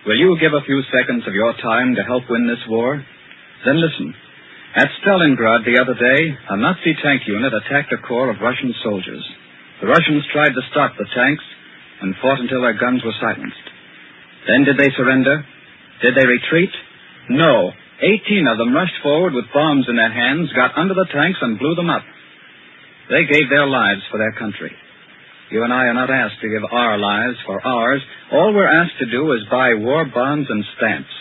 Will you give a few seconds of your time to help win this war? Then listen. At Stalingrad the other day, a Nazi tank unit attacked a corps of Russian soldiers. The Russians tried to stop the tanks and fought until their guns were silenced. Then did they surrender? Did they retreat? No. 18 of them rushed forward with bombs in their hands, got under the tanks, and blew them up. They gave their lives for their country. You and I are not asked to give our lives for ours. All we're asked to do is buy war bonds and stamps.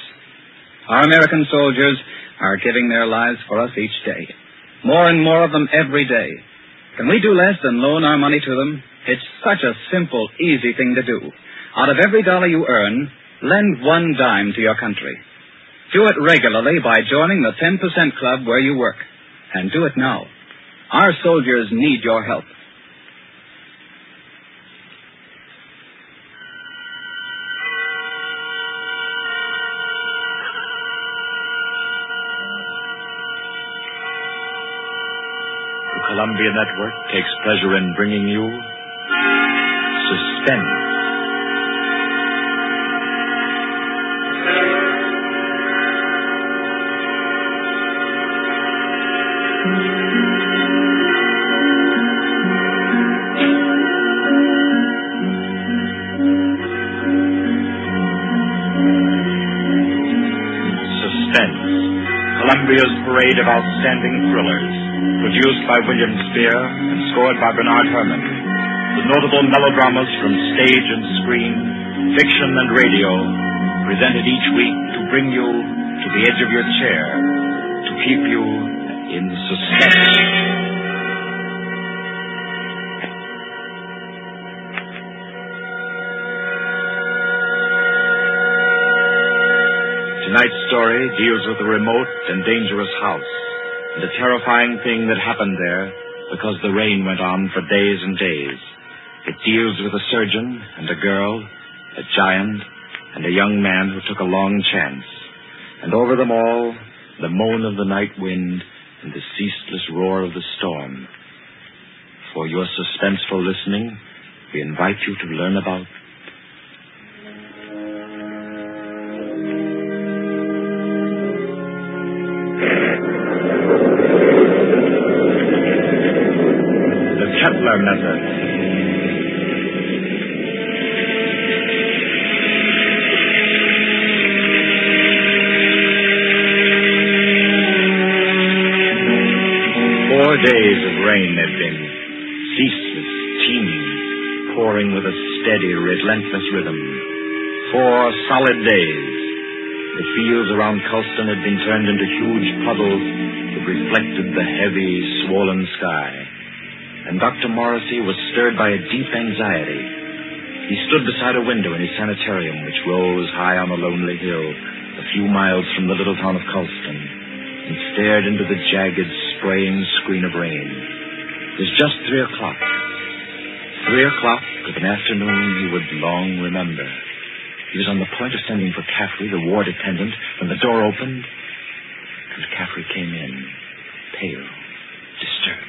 Our American soldiers are giving their lives for us each day. More and more of them every day. Can we do less than loan our money to them? It's such a simple, easy thing to do. Out of every dollar you earn, lend 1 dime to your country. Do it regularly by joining the 10% club where you work. And do it now. Our soldiers need your help. The Columbia Network takes pleasure in bringing you Suspense. Columbia's parade of outstanding thrillers, produced by William Spear and scored by Bernard Herrmann. The notable melodramas from stage and screen, fiction and radio, presented each week to bring you to the edge of your chair, to keep you in suspense. Tonight's story deals with a remote and dangerous house and a terrifying thing that happened there because the rain went on for days and days. It deals with a surgeon and a girl, a giant, and a young man who took a long chance. And over them all, the moan of the night wind and the ceaseless roar of the storm. For your suspenseful listening, we invite you to learn about Kepler method. Four days of rain had been, ceaseless, teeming, pouring with a steady, relentless rhythm. 4 solid days. The fields around Culston had been turned into huge puddles that reflected the heavy, swollen sky. And Dr. Morrissey was stirred by a deep anxiety. He stood beside a window in his sanitarium, which rose high on a lonely hill, a few miles from the little town of Culston, and stared into the jagged, spraying screen of rain. It was just 3 o'clock. 3 o'clock of an afternoon he would long remember. He was on the point of sending for Caffrey, the ward attendant, when the door opened, and Caffrey came in, pale, disturbed.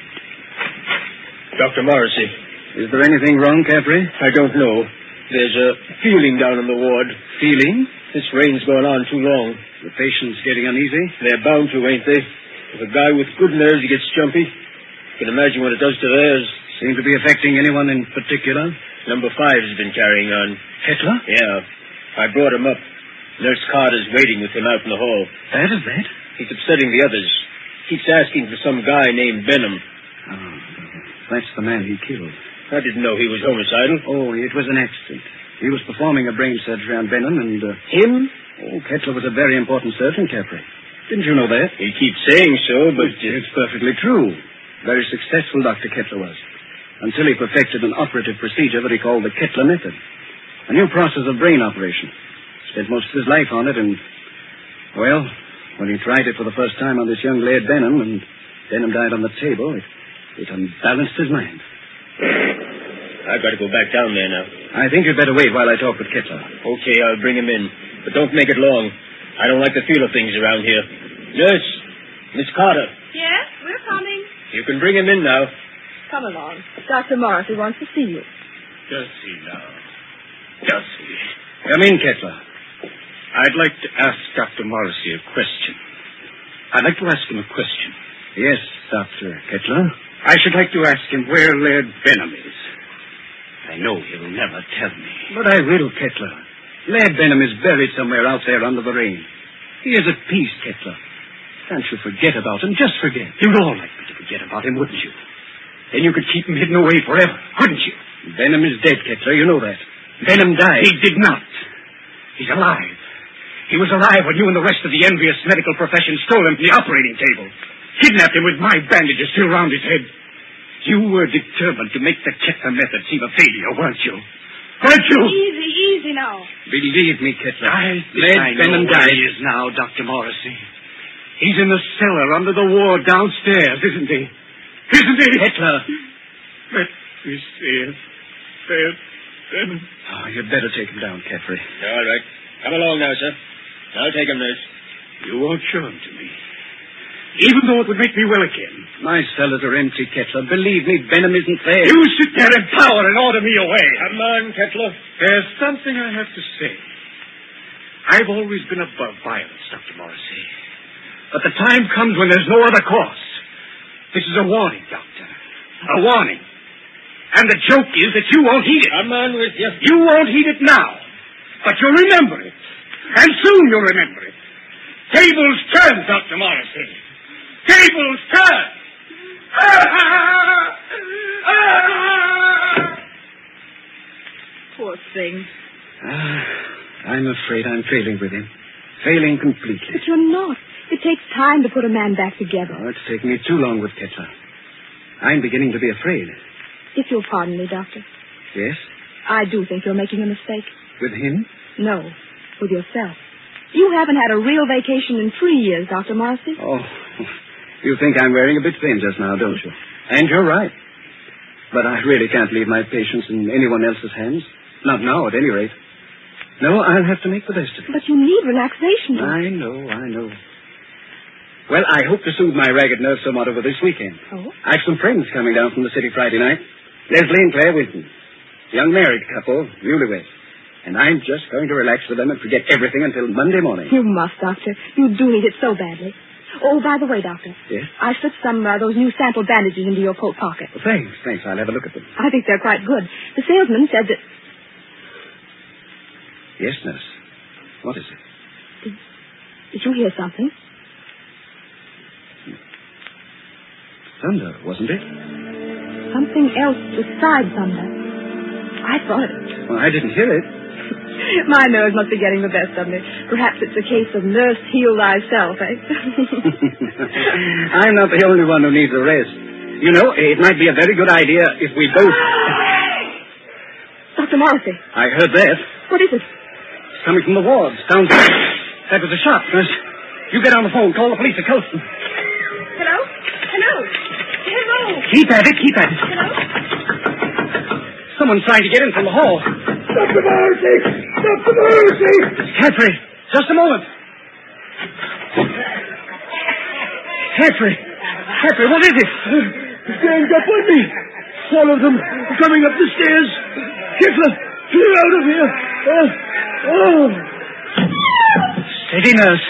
Dr. Morrissey. Is there anything wrong, Caffrey? I don't know. There's a feeling down in the ward. Feeling? This rain's going on too long. The patient's getting uneasy? They're bound to, ain't they? If a guy with good nerves gets jumpy, you can imagine what it does to theirs. Seem to be affecting anyone in particular? Number 5's been carrying on. Kettler? Yeah. I brought him up. Nurse Carter's waiting with him out in the hall. Bad as that? He's upsetting the others. Keeps asking for some guy named Benham. Oh, that's the man he killed. I didn't know he was homicidal. Oh, it was an accident. He was performing a brain surgery on Benham and... Him? Oh, Kettler was a very important surgeon, Caffrey. Didn't you know that? He keeps saying so, but... It's perfectly true. Very successful Dr. Kettler was. Until he perfected an operative procedure that he called the Kettler method. A new process of brain operation. Spent most of his life on it and... Well, when he tried it for the first time on this young lad Benham and Benham died on the table, it unbalanced his mind. I've got to go back down there now. I think you'd better wait while I talk with Kettler. Okay, I'll bring him in. But don't make it long. I don't like the feel of things around here. Nurse, Miss Carter. Yes, we're coming. You can bring him in now. Come along. Dr. Morrissey wants to see you. Does he now? Does he? Come in, Kettler. I'd like to ask Dr. Morrissey a question. I'd like to ask him a question. Yes, Dr. Kettler. I should like to ask him where Laird Benham is. I know he'll never tell me. But I will, Kettler. Laird Benham is buried somewhere out there under the rain. He is at peace, Kettler. Can't you forget about him? Just forget. You'd all like me to forget about him, wouldn't you? Then you could keep him hidden away forever, couldn't you? Benham is dead, Kettler. You know that. Benham died. He did not. He's alive. He was alive when you and the rest of the envious medical profession stole him from the operating table. Kidnapped him with my bandages still round his head. You were determined to make the Kepler method seem a failure, weren't you? Weren't you? Easy now. Believe me, Kettler. Laird Benham died. He is now, Dr. Morrissey. He's in the cellar under the ward downstairs, isn't he? Isn't he? Kettler. Let me see it. Laird Benham. Oh, you'd better take him down, Kettler. All right. Come along now, sir. I'll take him, nurse. You won't show him to me. Even though it would make me well again. My cellars are empty, Kettler. Believe me, Benham isn't there. You sit there in power and order me away. Come on, Kettler. There's something I have to say. I've always been above violence, Dr. Morrissey. But the time comes when there's no other course. This is a warning, Doctor. A warning. And the joke is that you won't heed it. Come on with you. You won't heed it now. But you'll remember it. And soon you'll remember it. Tables turn, Dr. Morrissey. Tables turn. Poor thing. I'm afraid I'm failing with him. Failing completely. But you're not. It takes time to put a man back together. Oh, it's taken me too long with Kettler. I'm beginning to be afraid. If you'll pardon me, Doctor. Yes? I do think you're making a mistake. With him? No, with yourself. You haven't had a real vacation in 3 years, Dr. Morrissey. Oh, you think I'm wearing a bit thin just now, don't you? And you're right. But I really can't leave my patients in anyone else's hands. Not now, at any rate. No, I'll have to make the best of it. But you need relaxation, Doctor. I know. Well, I hope to soothe my ragged nerves somewhat over this weekend. Oh? I've some friends coming down from the city Friday night. Leslie and Claire Wintons. Young married couple, newlyweds. And I'm just going to relax with them and forget everything until Monday morning. You must, Doctor. You do need it so badly. Oh, by the way, Doctor. Yes? I slipped some those new sample bandages into your coat pocket. Well, thanks. I'll have a look at them. I think they're quite good. The salesman said that... Yes, nurse. What is it? Did you hear something? Thunder, wasn't it? Something else besides thunder. I thought it. Well, I didn't hear it. My nerves must be getting the best of me. Perhaps it's a case of nurse heal thyself, eh? I'm not the only one who needs a rest. You know, it might be a very good idea if we both... Dr. Morrissey. I heard that. What is it? It's coming from the wards, down there. That was a shot, nurse. You get on the phone. Call the police at Colston. Hello? Keep at it. Hello? Someone's trying to get in from the hall. Dr. Morrissey! Dr. Morrissey! Kepler, just a moment. Kepler, what is it? He's ganged up on me. All of them coming up the stairs. Kepler, clear out of here. Steady, nurse.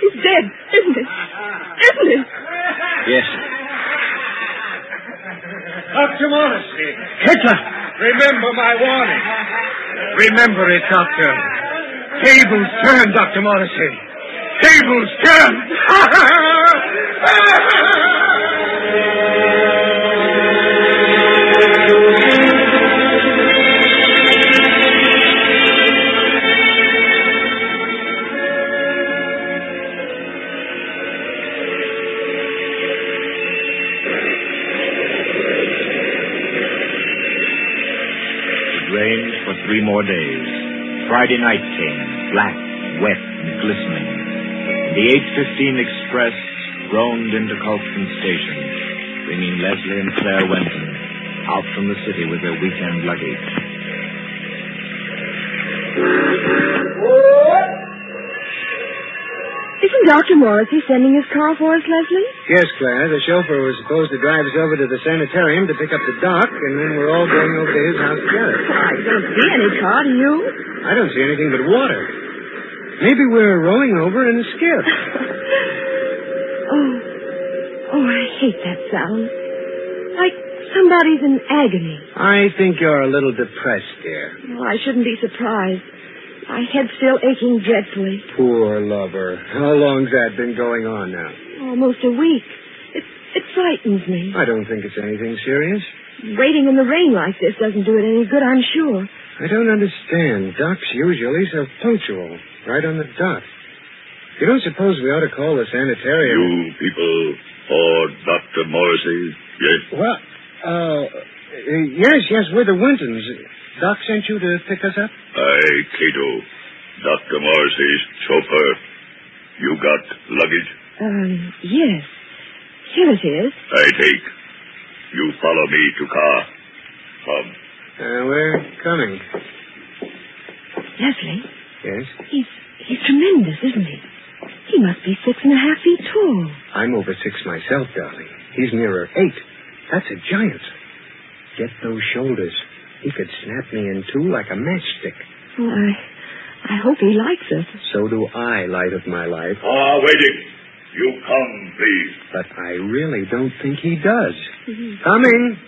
He's dead, isn't he? Isn't he? Yes. Dr. Morrissey. Kepler! Remember my warning. Remember it, Doctor. Tables turn, Dr. Morrissey. Tables turn. Rained for 3 more days. Friday night came, black, wet, and glistening. The 8:15 express droned into Colston Station, bringing Leslie and Claire Wintons out from the city with their weekend luggage. Isn't Dr. Morrissey sending his car for us, Leslie? Yes, Claire. The chauffeur was supposed to drive us over to the sanitarium to pick up the doc, and then we're all going over to his house together. I don't see any car, do you? I don't see anything but water. Maybe we're rolling over in a skiff. Oh, I hate that sound. Like somebody's in agony. I think you're a little depressed, dear. Well, I shouldn't be surprised. My head's still aching dreadfully. Poor lover. How long's that been going on now? Almost a week. It frightens me. I don't think it's anything serious. Waiting in the rain like this doesn't do it any good, I'm sure. I don't understand. Doc's usually so punctual. Right on the dot. You don't suppose we ought to call the sanitarium? You people for Dr. Morrissey, yes? Well, yes, we're the Wintons. Doc sent you to pick us up? Cato, Dr. Morrissey's chauffeur. You got luggage? Yes. Here it is. I take. You follow me to car. Come. We're coming. Leslie? Yes? He's tremendous, isn't he? He must be 6.5 feet tall. I'm over 6 myself, darling. He's nearer 8. That's a giant. Get those shoulders. He could snap me in two like a matchstick. Well, I hope he likes us. So do I, light of my life. Waiting. You come, please. But I really don't think he does. Mm-hmm. Coming.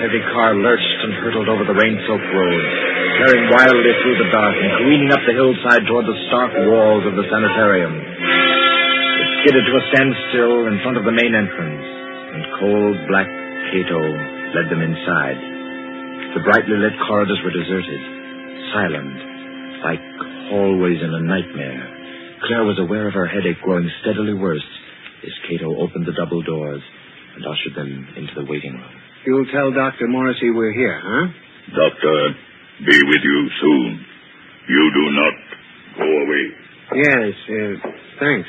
The car lurched and hurtled over the rain-soaked road, tearing wildly through the dark and careening up the hillside toward the stark walls of the sanitarium. It skidded to a standstill in front of the main entrance, and cold black Cato led them inside. The brightly lit corridors were deserted, silent, like hallways in a nightmare. Claire was aware of her headache growing steadily worse as Cato opened the double doors and ushered them into the waiting room. You'll tell Dr. Morrissey we're here, huh? Doctor, be with you soon. You do not go away. Yes, thanks.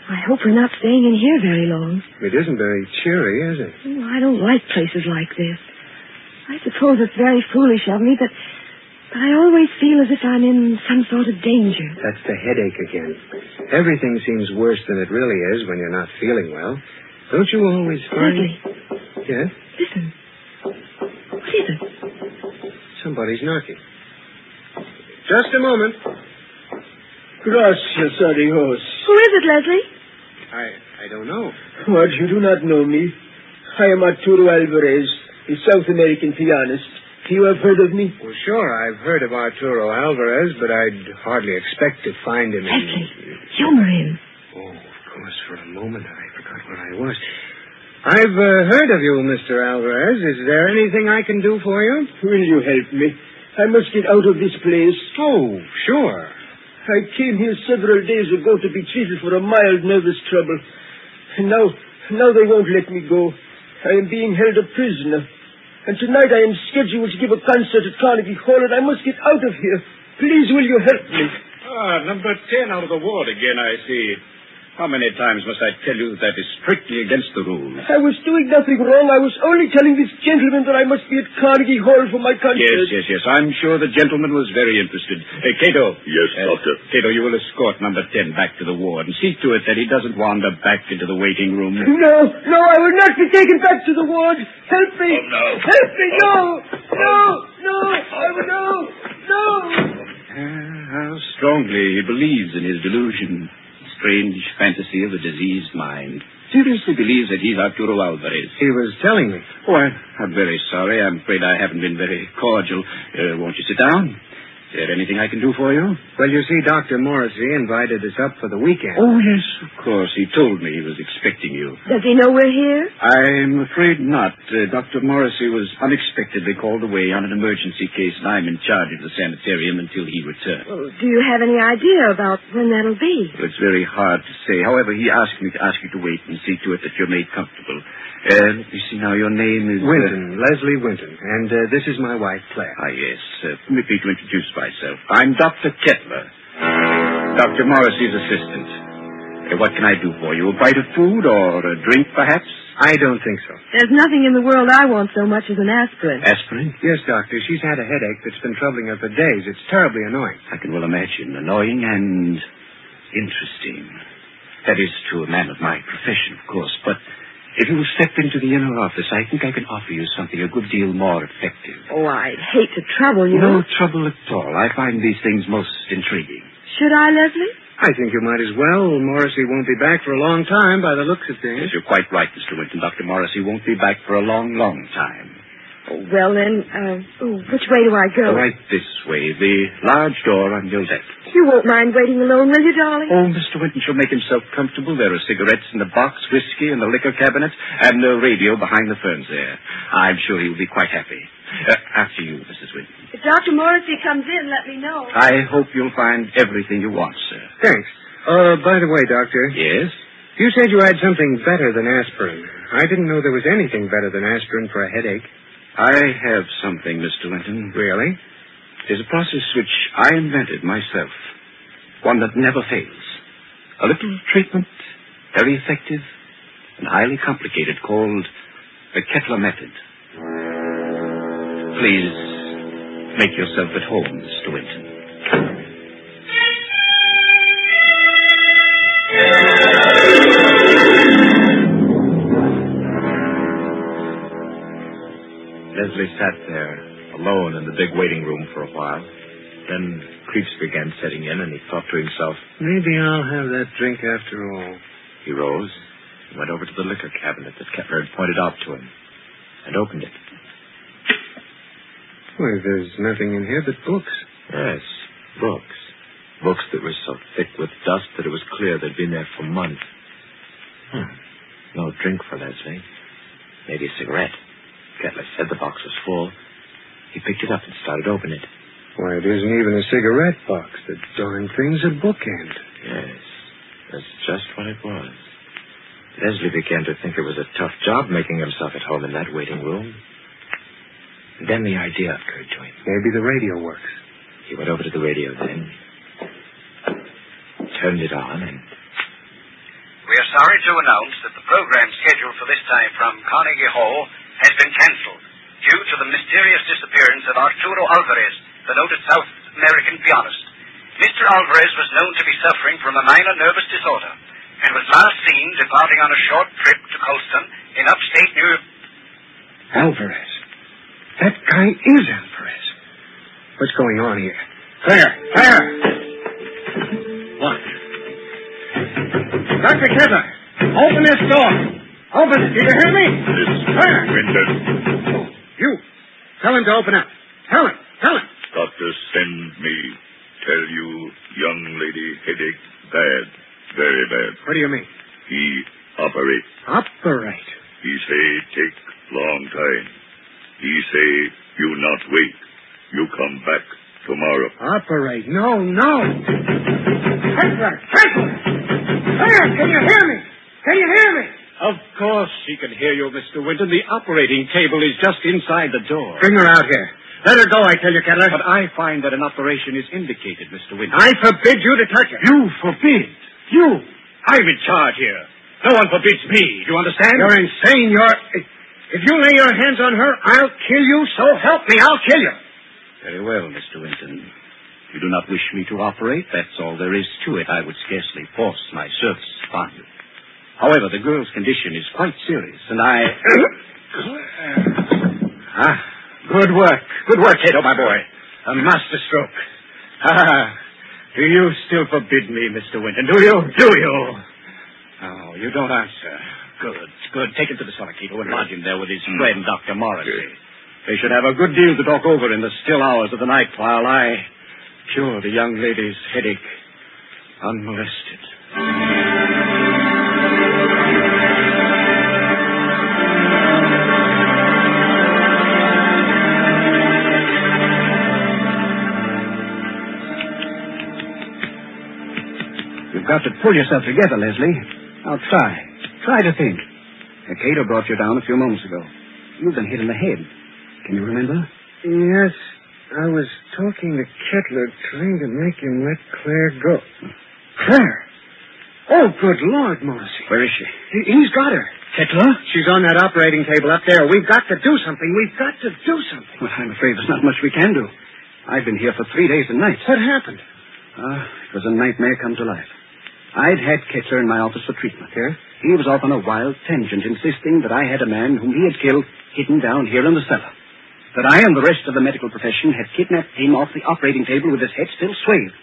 I hope we're not staying in here very long. It isn't very cheery, is it? Oh, I don't like places like this. I suppose it's very foolish of me, but I always feel as if I'm in some sort of danger. That's the headache again. Everything seems worse than it really is when you're not feeling well. Don't you always find... Leslie. Yes? Listen. What is it? Somebody's knocking. Just a moment. Gracias a Dios. Who is it, Leslie? I don't know. What, you do not know me? I am Arturo Alvarez, a South American pianist. You have heard of me? Well, sure, I've heard of Arturo Alvarez, but I'd hardly expect to find him Leslie, humor him. Oh, of course, for a moment I forgot where I was. I've heard of you, Mr. Alvarez. Is there anything I can do for you? Will you help me? I must get out of this place. Oh, sure. I came here several days ago to be treated for a mild nervous trouble. And now they won't let me go. I am being held a prisoner. And tonight I am scheduled to give a concert at Carnegie Hall, and I must get out of here. Please, will you help me? Number 10 out of the ward again, I see. How many times must I tell you that is strictly against the rules? I was doing nothing wrong. I was only telling this gentleman that I must be at Carnegie Hall for my concert. Yes. I'm sure the gentleman was very interested. Cato. Yes, Doctor. Cato, you will escort number 10 back to the ward and see to it that he doesn't wander back into the waiting room. No, I will not be taken back to the ward. Help me. Oh, no. Help me, no. How strongly he believes in his delusion. Strange fantasy of a diseased mind. Seriously believes that he's Arturo Alvarez. He was telling me. Oh, I'm very sorry. I'm afraid I haven't been very cordial. Won't you sit down? Is there anything I can do for you? Well, you see, Dr. Morrissey invited us up for the weekend. Oh, yes, of course. He told me he was expecting you. Does he know we're here? I'm afraid not. Dr. Morrissey was unexpectedly called away on an emergency case, and I'm in charge of the sanitarium until he returns. Well, do you have any idea about when that'll be? Well, it's very hard to say. However, he asked me to ask you to wait and see to it that you're made comfortable. Let me see now. Your name is... Winton, Leslie Winton. And this is my wife, Claire. Yes. Permit me to introduce myself. I'm Dr. Kettler, Dr. Morrissey's assistant. What can I do for you? A bite of food or a drink, perhaps? I don't think so. There's nothing in the world I want so much as an aspirin. Aspirin? Yes, Doctor. She's had a headache that's been troubling her for days. It's terribly annoying. I can well imagine. Annoying and interesting. That is to a man of my profession, of course. But if you will step into the inner office, I think I can offer you something a good deal more effective. Oh, I'd hate to trouble you. No trouble at all. I find these things most intriguing. Should I, Leslie? I think you might as well. Morrissey won't be back for a long time by the looks of things. Yes, you're quite right, Mr. Winton. Dr. Morrissey won't be back for a long, long time. Oh, well, then, which way do I go? Right this way. The large door on your left. You won't mind waiting alone, will you, darling? Oh, Mr. Winton shall make himself comfortable. There are cigarettes in the box, whiskey in the liquor cabinet, and a radio behind the ferns there. I'm sure he will be quite happy. After you, Mrs. Winton. If Dr. Morrissey comes in, let me know. I hope you'll find everything you want, sir. Thanks. By the way, Doctor. Yes? You said you had something better than aspirin. I didn't know there was anything better than aspirin for a headache. I have something, Mr. Winton. Really? It is a process which I invented myself. One that never fails. A little treatment, very effective and highly complicated, called the Kettler method. Please make yourself at home, Mr. Winton. Leslie sat there, alone in the big waiting room for a while. Then creeps began setting in, and he thought to himself, maybe I'll have that drink after all. He rose and went over to the liquor cabinet that Kepler had pointed out to him, and opened it. Why, there's nothing in here but books. Yes, books. Books that were so thick with dust that it was clear they'd been there for months. No drink for Leslie. Maybe a cigarette. Kettler said the box was full. He picked it up and started to open it. Why, it isn't even a cigarette box. The darn thing's a bookend. Yes, that's just what it was. Leslie began to think it was a tough job making himself at home in that waiting room. And then the idea occurred to him. Maybe the radio works. He went over to the radio then, turned it on, and... We are sorry to announce that the program scheduled for this time from Carnegie Hall has been cancelled due to the mysterious disappearance of Arturo Alvarez, the noted South American pianist. Mr. Alvarez was known to be suffering from a minor nervous disorder and was last seen departing on a short trip to Colston in upstate New York. Alvarez. That guy is Alvarez. What's going on here? Claire! Claire! What? Dr. Kettler, open this door. Open it. Do you hear me? Claire! Winton. Oh, you. Tell him to open up. Tell him. Tell him. Doctor send me. Tell you, young lady headache bad. Very bad. What do you mean? He operate. Operate? He say take long time. He say you not wait. You come back tomorrow. Operate? No. Kettler! Claire, can you hear me? Can you hear me? Of course she can hear you, Mr. Winton. The operating table is just inside the door. Bring her out here. Let her go, I tell you, Kettler. But I find that an operation is indicated, Mr. Winton. I forbid you to touch her. You forbid? You? I'm in charge here. No one forbids me. Do you understand? You're insane. If you lay your hands on her, I'll kill you. So help me, I'll kill you. Very well, Mr. Winton. You do not wish me to operate. That's all there is to it. I would scarcely force my services upon you. However, the girl's condition is quite serious, and I... Good work. Good work, Cato, my boy. A master stroke. Do you still forbid me, Mr. Winton? Do you? Oh, you don't answer. Good. Take him to the cellar, Cato, and lodge him there with his friend, Dr. Morrissey. They should have a good deal to talk over in the still hours of the night while I cure the young lady's headache unmolested. You've got to pull yourself together, Leslie. Now try. Try to think. Cato brought you down a few moments ago. You've been hit in the head. Can you remember? Yes. I was talking to Kettler, trying to make him let Claire go. Claire? Oh, good Lord, Morrissey. Where is she? He's got her. Kettler? She's on that operating table up there. We've got to do something. We've got to do something. Well, I'm afraid there's not much we can do. I've been here for 3 days and nights. What happened? It was a nightmare come to life. I'd had Kettler in my office for treatment. Yeah? He was off on a wild tangent, insisting that I had a man whom he had killed hidden down here in the cellar. That I and the rest of the medical profession had kidnapped him off the operating table with his head still swathed.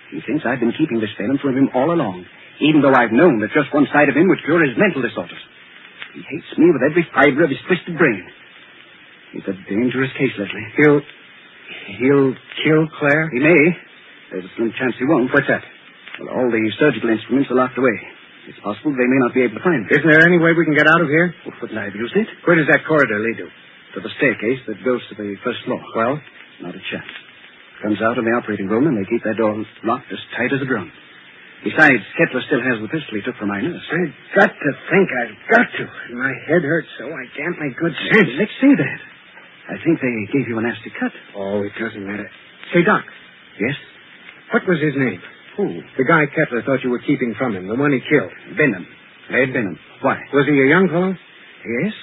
He thinks I've been keeping this venom from him all along, even though I've known that just one side of him would cure his mental disorders. He hates me with every fiber of his twisted brain. He's a dangerous case, Leslie. He'll kill Claire? He may. There's a slim chance he won't. What's that? Well, all the surgical instruments are locked away. It's possible they may not be able to find it. Isn't there any way we can get out of here? Well, couldn't I have used it? Where does that corridor lead to? To the staircase that goes to the first floor. Well? Not a chance. Comes out in the operating room, and they keep that door locked as tight as a drum. Besides, Kettler still has the pistol he took from my nurse. I've got to think. I've got to. My head hurts so I can't make good sense. Let's see that. I think they gave you a nasty cut. Oh, it doesn't matter. Say, Doc. Yes? What was his name? Who? The guy Kettler thought you were keeping from him, the one he killed. Benham. Ed Benham. Why? Was he a young fellow? Yes,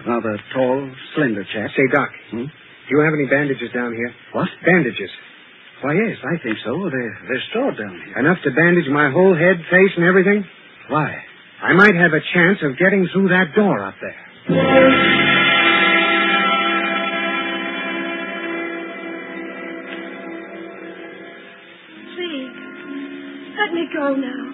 rather tall, slender chap. Say, Doc, do you have any bandages down here? What? Bandages. Why, yes, I think so. They're stored down here. Enough to bandage my whole head, face, and everything? Why? I might have a chance of getting through that door up there. Please, let me go now.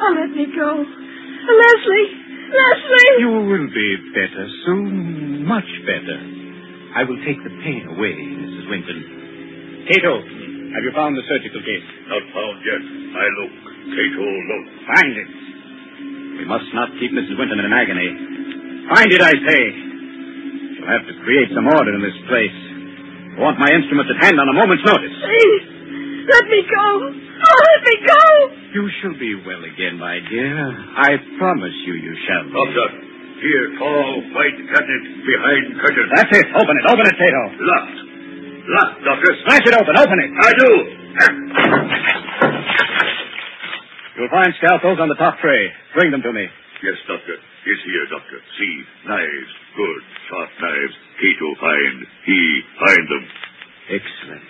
Oh, let me go. Leslie! Leslie! You will be better soon. Much better. I will take the pain away, Mrs. Winton. Cato, have you found the surgical case? Not found yet. I look. Cato, look. Find it. We must not keep Mrs. Winton in agony. Find it, I say. She'll have to create some order in this place. I want my instruments at hand on a moment's notice. Please, let me go. Oh, let me go. You shall be well again, my dear. I promise you shall be. Doctor, here, tall, white cabinet behind curtain. That's it. Open it, Cato. Locked. Locked, Doctor. Smash it open. Open it. I do. You'll find scalpels on the top tray. Bring them to me. Yes, Doctor. It's here, Doctor. See, knives. Good, sharp knives. Cato find. He find them. Excellent.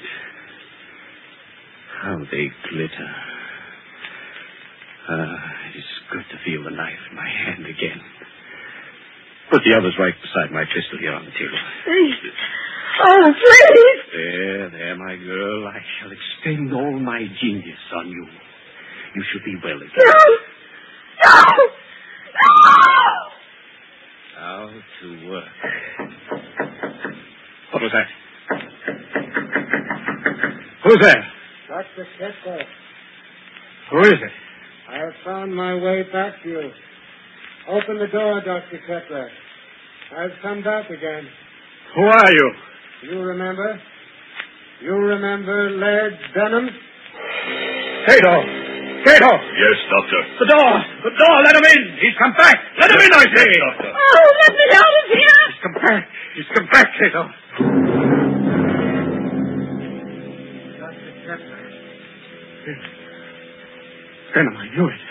How they glitter. It is good to feel the knife in my hand again. Put the others right beside my pistol here on the table. Please. Oh, please. There, my girl. I shall expend all my genius on you. You should be well again. No! Now to work. What was that? Who's there? Dr. Kettler. Who is it? I have found my way back to you. Open the door, Dr. Kettler. I've come back again. Who are you? You remember? You remember Laird Benham? Cato! Cato! Yes, Doctor. The door! Let him in! He's come back! Let him in, I say! Yes, Doctor. Oh, let me out of here. He's come back, Cato. Dr. Kettler. Benham, I knew it.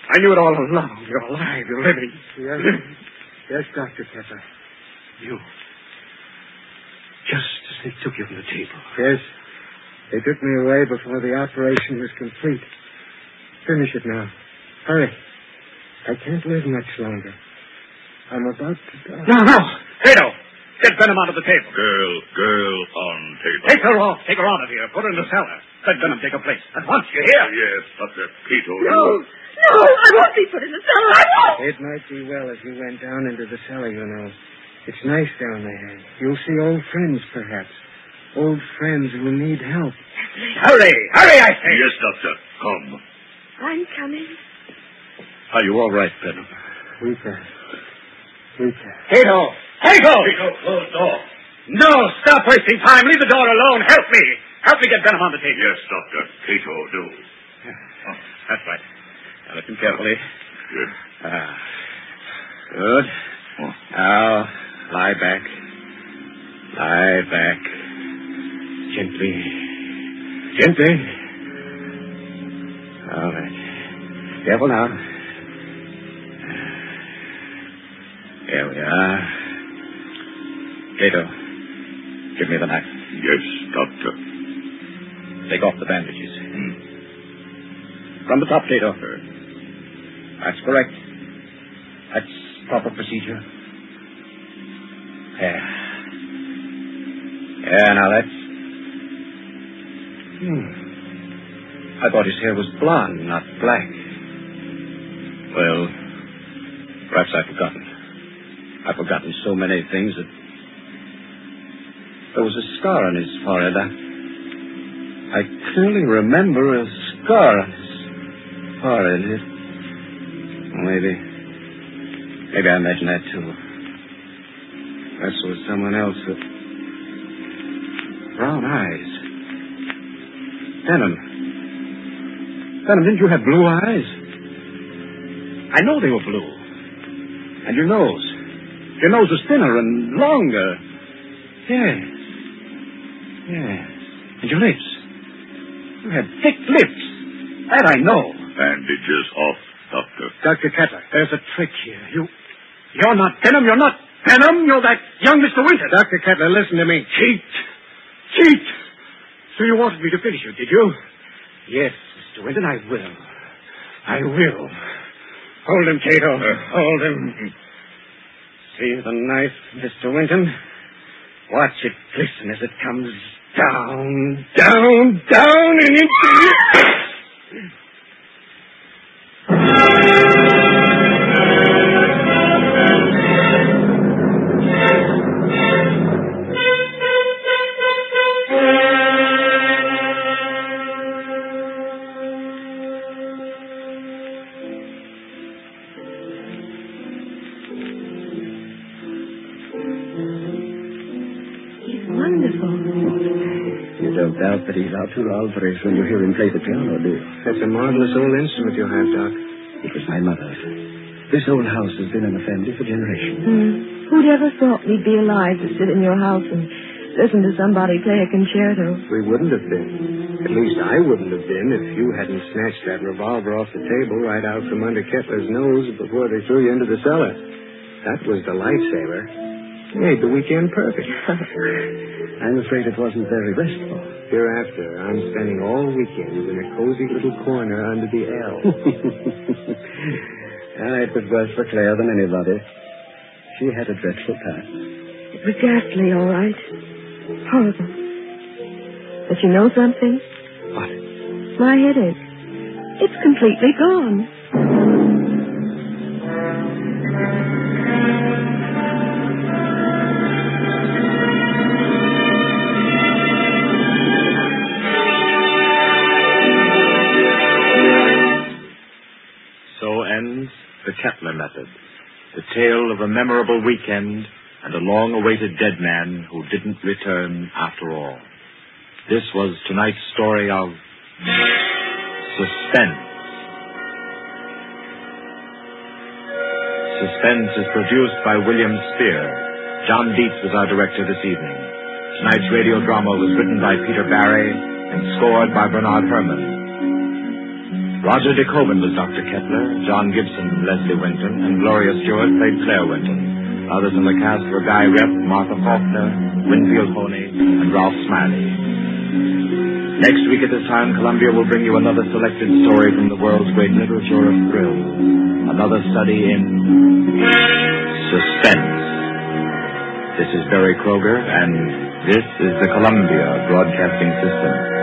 I knew it all along. You're alive. You're living. Yes, Dr. Kettler. You. Just as they took you from the table. Yes. They took me away before the operation was complete. Finish it now. Hurry. I can't live much longer. I'm about to die. No! Cato! Get Benham out of the table. Girl on table. Take her off. Take her out of here. Put her in the cellar. Let Benham take her place. At once, you hear? Yes, Doctor. Cato. No, I won't be put in the cellar. I won't. It might be well if you went down into the cellar, you know. It's nice down there. You'll see old friends, perhaps. Old friends who need help. Hurry, I say. Yes, Doctor. Come. I'm coming. Are you all right, Benham? Weaker. Cato! Cato, close door. No, stop wasting time. Leave the door alone. Help me. Help me get Benham on the table. Yes, Doctor. Cato, do. Oh, that's right. Now listen carefully. Good. Good. Now, lie back. Lie back. Gently. All right. Careful now. Here we are. Cato, give me the knife. Yes, Doctor. Take off the bandages. From the top, Cato. That's correct. That's proper procedure. There. Yeah, now that's... I thought his hair was blonde, not black. Well, perhaps I've forgotten. I've forgotten so many things that... There was a scar on his forehead. I clearly remember a scar on his forehead. Maybe I imagined that, too. Perhaps it was someone else with brown eyes. Denham, didn't you have blue eyes? I know they were blue. And your nose. Your nose was thinner and longer. Yes. And your lips. You had thick lips. That I know. Bandages off, Doctor. Dr. Kettler, there's a trick here. You're not Denham. You're not Denham. You're that young Mr. Wintons. Dr. Kettler, listen to me. Cheat. So you wanted me to finish you, did you? Yes, Mr. Winton, I will. Hold him, Cato. Hold him. See the knife, Mr. Winton? Watch it glisten as it comes down, and into you. You don't doubt that he's out to Alvarez when you hear him play the piano, do you? That's a marvelous old instrument you have, Doc. It was my mother's. This old house has been in the family for generations. Who'd ever thought we'd be alive to sit in your house and listen to somebody play a concerto? We wouldn't have been. At least I wouldn't have been if you hadn't snatched that revolver off the table right out from under Kettler's nose before they threw you into the cellar. That was the lifesaver. Made the weekend perfect. I'm afraid it wasn't very restful. Hereafter, I'm spending all weekends in a cozy little corner under the L. It was worse for Claire than anybody. She had a dreadful past. It was ghastly, all right. Horrible. But you know something? What? My headache. It's completely gone. The Kepler method, the tale of a memorable weekend and a long-awaited dead man who didn't return after all. This was tonight's story of Suspense. Suspense is produced by William Spear. John Dietz was our director this evening. Tonight's radio drama was written by Peter Barry and scored by Bernard Herrmann. Roger de Coven was Dr. Kettler, John Gibson, Leslie Winton, and Gloria Stewart played Claire Winton. Others in the cast were Guy Rep, Martha Faulkner, Winfield Honey, and Ralph Smiley. Next week at this time, Columbia will bring you another selected story from the world's great literature of thrill. Another study in suspense. This is Barry Kroger, and this is the Columbia Broadcasting System.